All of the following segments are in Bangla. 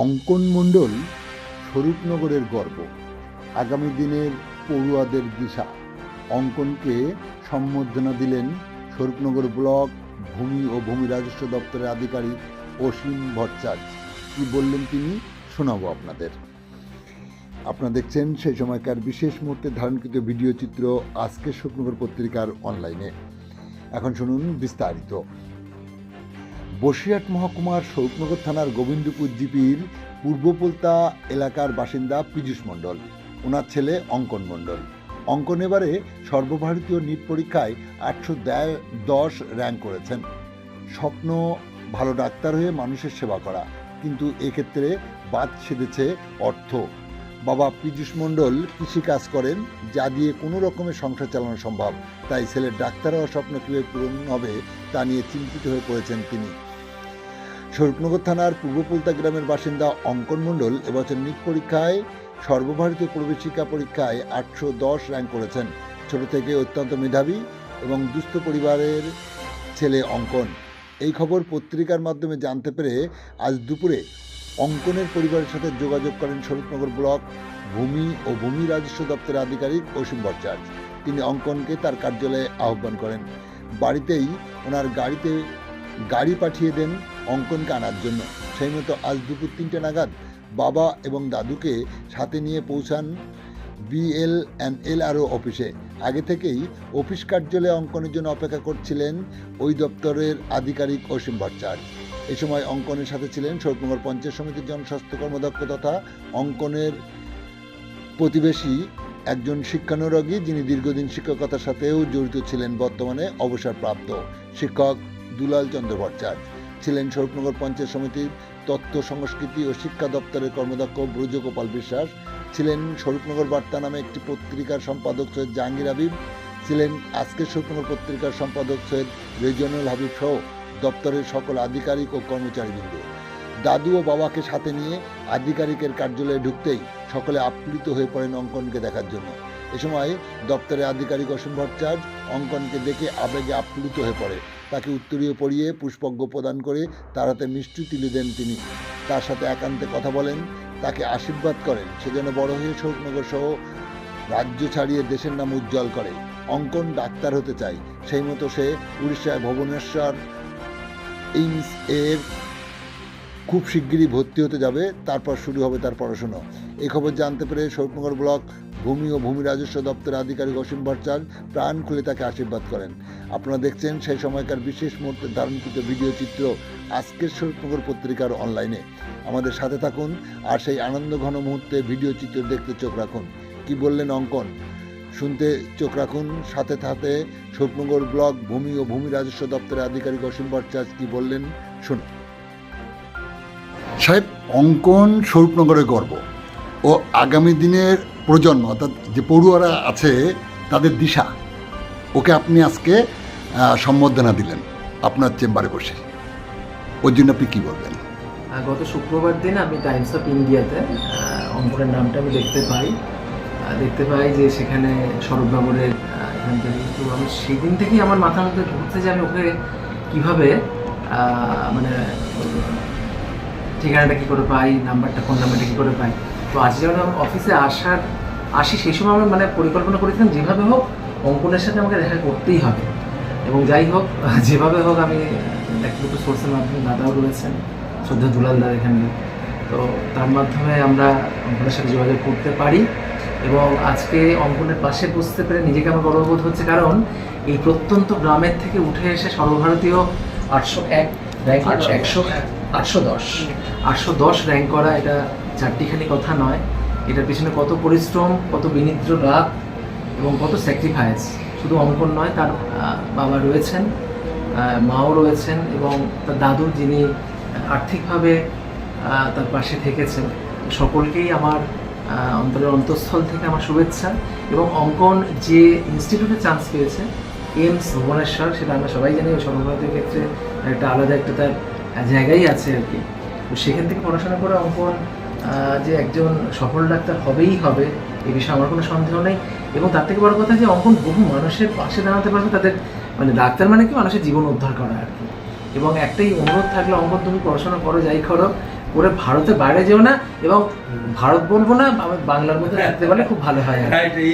অঙ্কন মণ্ডল স্বরূপনগরের গর্ব, আগামী দিনের পড়ুয়াদের দিশা। অঙ্কনকে সম্বর্ধনা দিলেন স্বরূপনগর ব্লক ভূমি ও ভূমি রাজস্ব দপ্তরের আধিকারিক অসীম ভট্টাচার্য। কী বললেন তিনি শোনাবো আপনাদের। আপনারা দেখছেন সেই সময়কার বিশেষ মুহূর্তে ধারণকৃত ভিডিও চিত্র আজকের স্বরূপনগর পত্রিকার অনলাইনে। এখন শুনুন বিস্তারিত। বসিরহাট মহকুমার স্বরূপনগর থানার গোবিন্দপুর জিপির পূর্বপোলতা এলাকার বাসিন্দা পীযূষ মণ্ডল, ওনার ছেলে অঙ্কন মণ্ডল। অঙ্কন এবারে সর্বভারতীয় নিট পরীক্ষায় 810 র্যাঙ্ক করেছেন। স্বপ্ন ভালো ডাক্তার হয়ে মানুষের সেবা করা, কিন্তু এক্ষেত্রে বাদ সেধেছে অর্থ। বাবা পীযূষ মণ্ডল কৃষিকাজ করেন, যা দিয়ে কোনো রকমের সংসার চালানো সম্ভব। তাই ছেলের ডাক্তার হওয়ার স্বপ্ন কীভাবে পূরণ হবে তা নিয়ে চিন্তিত হয়ে পড়েছেন তিনি। স্বরূপনগর থানার পূর্বপোলতা গ্রামের বাসিন্দা অঙ্কন মণ্ডল এবছর নিট পরীক্ষায় সর্বভারতীয় প্রবেশিকা পরীক্ষায় 810 র্যাঙ্ক করেছেন। ছোট থেকে অত্যন্ত মেধাবী এবং দুস্থ পরিবারের ছেলে অঙ্কন। এই খবর পত্রিকার মাধ্যমে জানতে পেরে আজ দুপুরে অঙ্কনের পরিবারের সাথে যোগাযোগ করেন স্বরূপনগর ব্লক ভূমি ও ভূমি রাজস্ব দপ্তরের আধিকারিক অসীম ভট্টাচার্য। তিনি অঙ্কনকে তার কার্যালয়ে আহ্বান করেন। বাড়িতেই ওনার গাড়ি পাঠিয়ে দেন অঙ্কনকে আনার জন্য। সেই মতো আজ দুপুর 3টে নাগাদ বাবা এবং দাদুকে সাথে নিয়ে পৌঁছান BLNLRO অফিসে। আগে থেকেই অফিস কার্যালয়ে অঙ্কনের জন্য অপেক্ষা করছিলেন ওই দপ্তরের আধিকারিক অসীম ভট্টাচার্য। এই সময় অঙ্কনের সাথে ছিলেন স্বরূপনগর পঞ্চায়েত সমিতির জনস্বাস্থ্য কর্মদক্ষ তথা অঙ্কনের প্রতিবেশী একজন শিক্ষানুরাগী, যিনি দীর্ঘদিন শিক্ষকতার সাথেও জড়িত ছিলেন। বর্তমানে অবসরপ্রাপ্ত শিক্ষক দুলাল চন্দ্র ভট্টাচার্য ছিলেন স্বরূপনগর পঞ্চায়েত সমিতির তথ্য সংস্কৃতি ও শিক্ষা দপ্তরের কর্মদক্ষ ব্রজগোপাল বিশ্বাস, ছিলেন স্বরূপনগর বার্তা নামে একটি পত্রিকার সম্পাদক সৈয়দ জাহাঙ্গীর হাবিব, ছিলেন আজকের স্বরূপনগর পত্রিকার সম্পাদক সৈয়দ রেজনুল হাবিব সহ দপ্তরের সকল আধিকারিক ও কর্মচারীবৃন্দ। দাদু ও বাবাকে সাথে নিয়ে আধিকারিকের কার্যালয়ে ঢুকতেই সকলে আপ্লুত হয়ে পড়েন অঙ্কনকে দেখার জন্য। এ সময় দপ্তরের আধিকারিক অসীম ভট্টাচার্য অঙ্কনকে দেখে আবেগে আপ্লুত হয়ে পড়ে। তাকে উত্তরীয় পরিয়ে পুষ্পজ্ঞ প্রদান করে তার হাতে মিষ্টি তুলে দেন তিনি। তার সাথে একান্তে কথা বলেন, তাকে আশীর্বাদ করেন সে যেন বড় হয়ে স্বরূপনগর সহ রাজ্য ছাড়িয়ে দেশের নাম উজ্জ্বল করে। অঙ্কন ডাক্তার হতে চায়, সেই মতো সে উড়িষ্যায় ভুবনেশ্বর এইমস এর খুব শিগগিরই ভর্তি হতে যাবে। তারপর শুরু হবে তার পড়াশুনো। এই খবর জানতে পেরে স্বরূপনগর ব্লক ভূমি ও ভূমি রাজস্ব দপ্তরের আধিকারিক অসীম ভট্টাচার্য প্রাণ খুলে তাকে আশীর্বাদ করেন। আপনারা দেখছেন সেই সময়কার বিশেষ মুহূর্তে ধারণকৃত ভিডিও চিত্র আজকের স্বরূপনগর পত্রিকার অনলাইনে। আমাদের সাথে থাকুন আর সেই আনন্দ ঘন মুহূর্তে ভিডিও চিত্র দেখতে চোখ রাখুন। কি বললেন অঙ্কন শুনতে চোখ রাখুন। সাথে সাথে স্বরূপনগর ব্লক ভূমি ও ভূমি রাজস্ব দপ্তরের আধিকারিক অসীম ভট্টাচার্য কি বললেন শুনুন। সাহেব, অঙ্কন স্বরূপনগরের গর্ব ও আগামী দিনের প্রজন্ম, অর্থাৎ যে পড়ুয়ারা আছে তাদের দিশা, ওকে আপনি আজকে সম্বর্ধনা দিলেন আপনার চেম্বারে বসে, ওর জন্য আপনি কী বলবেন? গত শুক্রবার দিন আমি টাইমস অফ ইন্ডিয়াতে অঙ্কনের নামটা আমি দেখতে পাই যে সেখানে স্বরূপনগরের এখান থেকে। তো আমি সেদিন থেকেই আমার মাথার মধ্যে ঢুকছে যে আমি ওকে কীভাবে মানে ঠিকানাটা কী করে পাই, ফোন নাম্বারটা কী করে পাই। তো আজ যখন আমি অফিসে আসি সেই সময় আমি মানে পরিকল্পনা করেছিলাম যেভাবে হোক অঙ্কনের সাথে আমাকে দেখা করতেই হবে, এবং যাই হোক যেভাবে হোক আমি ব্যক্তিগত সোর্সের মাধ্যমে দাদাও রয়েছেন, শ্রদ্ধা দুলাল দা এখানে, তো তার মাধ্যমে আমরা অঙ্কনের সাথে যোগাযোগ করতে পারি। এবং আজকে অঙ্কনের পাশে বসতে পেরে নিজেকে আমার গর্ববোধ হচ্ছে, কারণ এই প্রত্যন্ত গ্রামের থেকে উঠে এসে সর্বভারতীয় 801 র্যাঙ্ক, 810 র্যাঙ্ক করা, এটা চারটিখানি কথা নয়। এটার পিছনে কত পরিশ্রম, কত বিনিদ্র রাত এবং কত স্যাক্রিফাইস। শুধু অঙ্কন নয়, তার বাবা রয়েছেন, মাও রয়েছেন এবং তার দাদু, যিনি আর্থিকভাবে তার পাশে থেকেছেন। সকলকেই আমার অন্তরের অন্তঃস্থল থেকে আমার শুভেচ্ছা। এবং অঙ্কন যে ইনস্টিটিউটে চান্স পেয়েছে এইমস ভুবনেশ্বর, সেটা আমরা সবাই জানি, ওই সর্বভারতীয় ক্ষেত্রে একটা আলাদা একটা তার জায়গাই আছে আর কি। তো সেখান থেকে পড়াশোনা করে অঙ্কন যে একজন সফল ডাক্তার হবেই হবে, এই বিষয়ে আমার কোনো সন্দেহ নেই। এবং তার থেকে বড় কথা যে অঙ্কন বহু মানুষের পাশে দাঁড়াতে পারবে, তাদের মানে ডাক্তার মানে কি মানুষের জীবন উদ্ধার করা আর কি। এবং একটাই অনুরোধ থাকলে, অঙ্কন তুমি পড়াশোনা করো, যাই করো, করে ভারতের বাইরে যেও না, এবং ভারত বলবো না, আমি বাংলার মধ্যে থাকতে পারলে খুব ভালো হয় আর কি।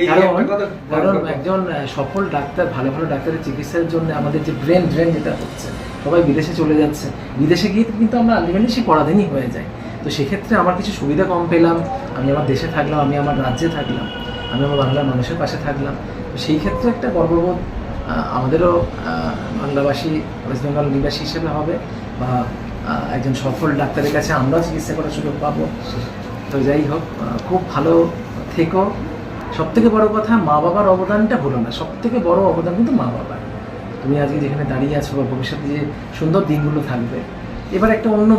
কারণ একজন সফল ডাক্তার, ভালো ভালো ডাক্তারের চিকিৎসার জন্য আমাদের যে ব্রেন ড্রেন যেটা হচ্ছে, সবাই বিদেশে চলে যাচ্ছে, বিদেশে গিয়ে কিন্তু আমরা আলটিমেটলি সেই পরাধীনই হয়ে যাই। তো সেক্ষেত্রে আমার কিছু সুবিধা কম পেলাম, আমি আমার দেশে থাকলাম, আমি আমার রাজ্যে থাকলাম, আমি আমার বাংলার মানুষের পাশে থাকলাম। তো সেই ক্ষেত্রে একটা গর্ববোধ আমাদেরও বাংলাভাষী, ওয়েস্ট বেঙ্গল নিবাসী হিসেবে হবে, বা একজন সফল ডাক্তারের কাছে আমরাও চিকিৎসা করার সুযোগ পাবো। তো যাই হোক, খুব ভালো থেকো। সবথেকে বড় কথা, মা বাবার অবদানটা ভুলো না, সবথেকে বড় অবদান কিন্তু মা বাবার। তুমি আজকে যেখানে দাঁড়িয়ে আছো বা ভবিষ্যতে যে সুন্দর দিনগুলো থাকবে, এবার একটা অন্য,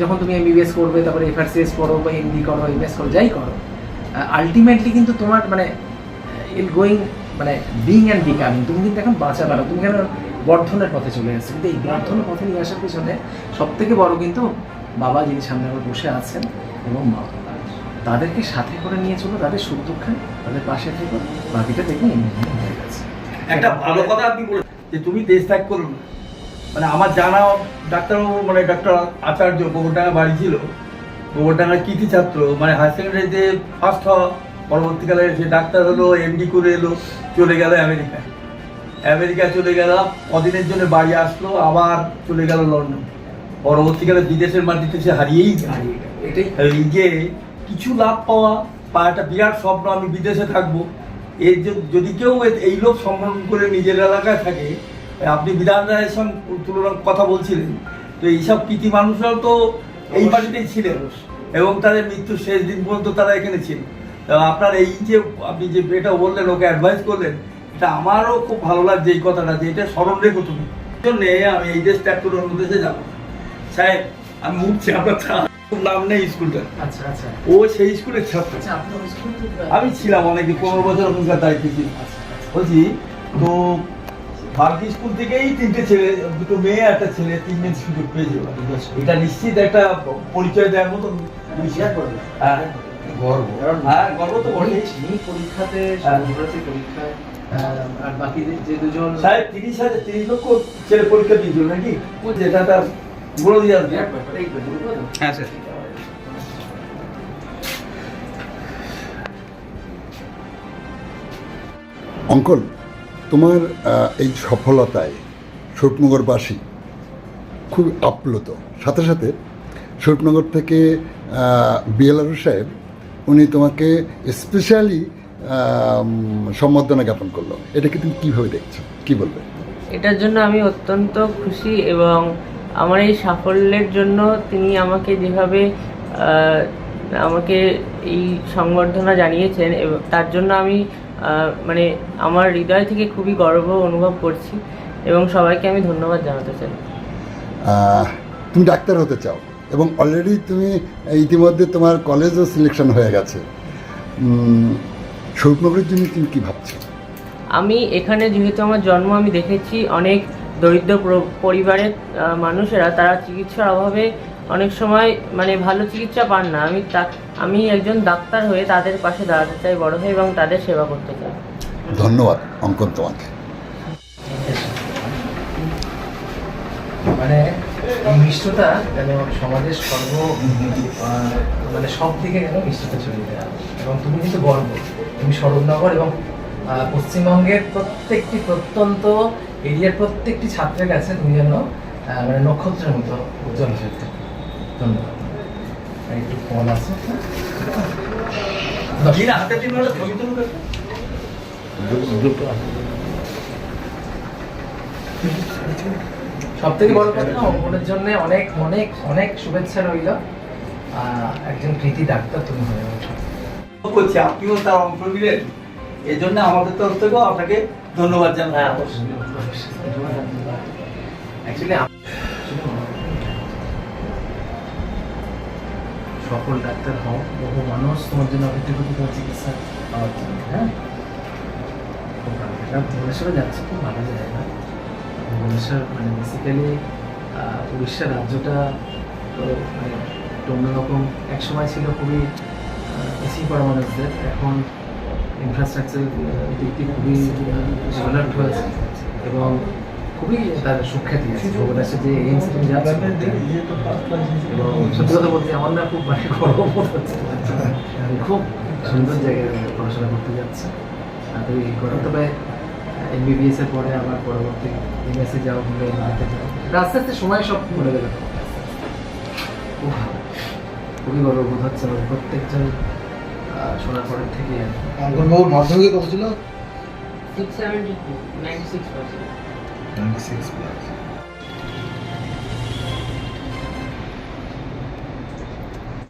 যখন তুমি MBBS করবে, তারপরে FRCS করো বা MD করো, MS করো, যাই করো, আলটিমেটলি কিন্তু তোমার মানে গোয়িং মানে বিং অ্যান্ড বিকামিং, তুমি কিন্তু এখন বাঁচা পারো, তুমি কেন বর্ধনের পথে চলে আসছো। কিন্তু এই বর্ধনের পথে নিয়ে আসার পিছনে সব থেকে বড় কিন্তু বাবা, যিনি সামনে আমার বসে আছেন, এবং মা, তাদেরকে সাথে করে নিয়ে চলো, তাদের সুখ দুঃখে তাদের পাশে থেকে, বাকিটা দেখবে হয়ে গেছে। একটা ভালো কথা আপনি বলেন যে তুমি দেশ ত্যাগ করো না। মানে আমার জানা ডাক্তারবাবু, মানে ডক্টর আচার্য, গোবরডাঙ্গা বাড়ি ছিল, গোবরডাঙ্গার কৃতি ছাত্র, মানে হায়ার সেকেন্ডারিতে ফার্স্ট হওয়া, পরবর্তীকালে সে ডাক্তার হলো, MD করে এলো, চলে গেল আমেরিকা চলে গেল, কদিনের জন্য বাড়ি আসলো, আবার চলে গেল লন্ডন। পরবর্তীকালে বিদেশের মাটিতে সে হারিয়েই যায়। এটাই এই যে কিছু লাভ পাওয়া বা একটা বিরাট স্বপ্ন, আমি বিদেশে থাকবো, এই যে যদি কেউ এই লোক সম্মান করে নিজের এলাকায় থাকে, আপনি বিধান রায়ের সঙ্গে তুলনার কথা বলছিলেন, তো এইসব কৃতি মানুষরাও তো এই বাড়িতেই ছিলেন, এবং তাদের মৃত্যুর শেষ দিন পর্যন্ত তারা এখানে ছিল। আপনার এই যে আপনি যে এটা বললেন, ওকে অ্যাডভাইস করলেন, এটা আমারও খুব ভালো লাগছে এই কথাটা, যে এটা স্মরণ রেখো তুমি। জন্য আমি এই দেশ ত্যাগ করে অন্য দেশে যাবো। সাহেব, আমি উঠছি, আপনার নাম নেই স্কুলটা। আচ্ছা আচ্ছা, ও সেই স্কুলের ছাত্র। আচ্ছা, আপনি ওই স্কুলে আমি ছিলাম অনেকদিন, 15 বছর ওখানকার দায়িত্বে ছিল। আচ্ছা, বলছি তো ভারতী স্কুল থেকেই 3টে ছেলে, 2টো মেয়ে, একটা ছেলে, 3জন সুযোগ পেয়েছে। এটা নিশ্চিত একটা পরিচয় দেওয়ার মতো বিষয়। হ্যাঁ, গর্ব। হ্যাঁ, গর্ব তো বটেই। পরীক্ষাতে পরীক্ষায়, আর বাকি যে দুজন সাহেব 30 লক্ষ ছেলে পরীক্ষা দিয়েছিল নাকি? যেটা তার বলে দিয়ে আসবে। হ্যাঁ স্যার। অঙ্কন, তোমার এই সফলতায় স্বরূপনগরবাসী খুব আপ্লুত। সাথে সাথে স্বরূপনগর থেকে BLRO সাহেব, উনি তোমাকে স্পেশালি সম্বর্ধনা জ্ঞাপন করলো। এটাকে তুমি কীভাবে দেখছো, কী বলবে? এটার জন্য আমি অত্যন্ত খুশি, এবং আমার এই সাফল্যের জন্য তিনি আমাকে যেভাবে আমাকে এই সংবর্ধনা জানিয়েছেন, এবং তার জন্য আমি মানে আমার হৃদয় থেকে খুবই গর্ব অনুভব করছি, এবং সবাইকে আমি ধন্যবাদ জানাতে চাই। তুমি ডাক্তার হতে চাও, এবং অলরেডি তুমি ইতিমধ্যে তোমার কলেজও সিলেকশন হয়ে গেছে। স্বরূপনগরের জন্য তুমি কী ভাবছো? আমি এখানে যেহেতু আমার জন্ম, আমি দেখেছি অনেক দরিদ্র পরিবারের মানুষেরা, তারা চিকিৎসার অভাবে অনেক সময় মানে ভালো চিকিৎসা পান না। আমি একজন ডাক্তার হয়ে তাদের পাশে দাঁড়াতে চাই বড় হয়ে, এবং তাদের সেবা করতে চাই। ধন্যবাদ অঙ্কন তোমাকে। মানে এই মিষ্টতা যেন সমাজের মানে সব দিকে যেন মিষ্টতা ছড়িয়ে দেয়, এবং তুমি কিন্তু গর্ব, তুমি স্বরূপনগর এবং পশ্চিমবঙ্গের প্রত্যেকটি প্রত্যন্ত এরিয়ার প্রত্যেকটি ছাত্রের কাছে তুমি যেন মানে নক্ষত্রের মতো উজ্জ্বল হয়ে থাকো। ধন্যবাদ। একটু ফল আছে, সব থেকে বড় কথা, অঙ্কনের জন্য অনেক অনেক অনেক শুভেচ্ছা রইল। একজন কৃতি ডাক্তার তুমি হয়ে ওঠো। করছি, আপনিও তার অংশ নিলেন, এই জন্য আমাদের তরফ থেকেও আপনাকে ধন্যবাদ জানাই। সফল ডাক্তার হও, বহু মানুষ তোমার জন্য অপেক্ষা করতে, তোমার চিকিৎসা পাওয়ার জন্য। হ্যাঁ, খুব ভালো। ভুবনেশ্বরে যাচ্ছে, খুব ভালো জায়গা। ভুবনেশ্বর মানে বেসিক্যালি উড়িষ্যা রাজ্যটা তো মানে একটা অন্যরকম এক সময় ছিল, খুবই পিছিয়ে পড়া মানুষদের। এখন ইনফ্রাস্ট্রাকচার দিকটি খুবই ডেভেলপড হয়েছে, এবং খুবই তার সুখ্যাতি আছে ভোগদাসে যে এইমস তুমি যাচ্ছে এবং সত্যি কথা বলতে আমার না খুব মানে গর্ববোধ হচ্ছে খুব সুন্দর জায়গায় পড়াশোনা করতে যাচ্ছে আর তুই করো তবে MBBS এর পরে আবার পরবর্তী এমএসসি যাও কিংবা এমবিতে যাও আস্তে আস্তে সময় সব মনে গেল খুব ভালো খুবই গর্ববোধ হচ্ছে আমার প্রত্যেকজন শোনার পরের থেকে আর কি। অঙ্কনবাবুর মাধ্যমিকে কত ছিল? 672, 96%. 96 প্লাস।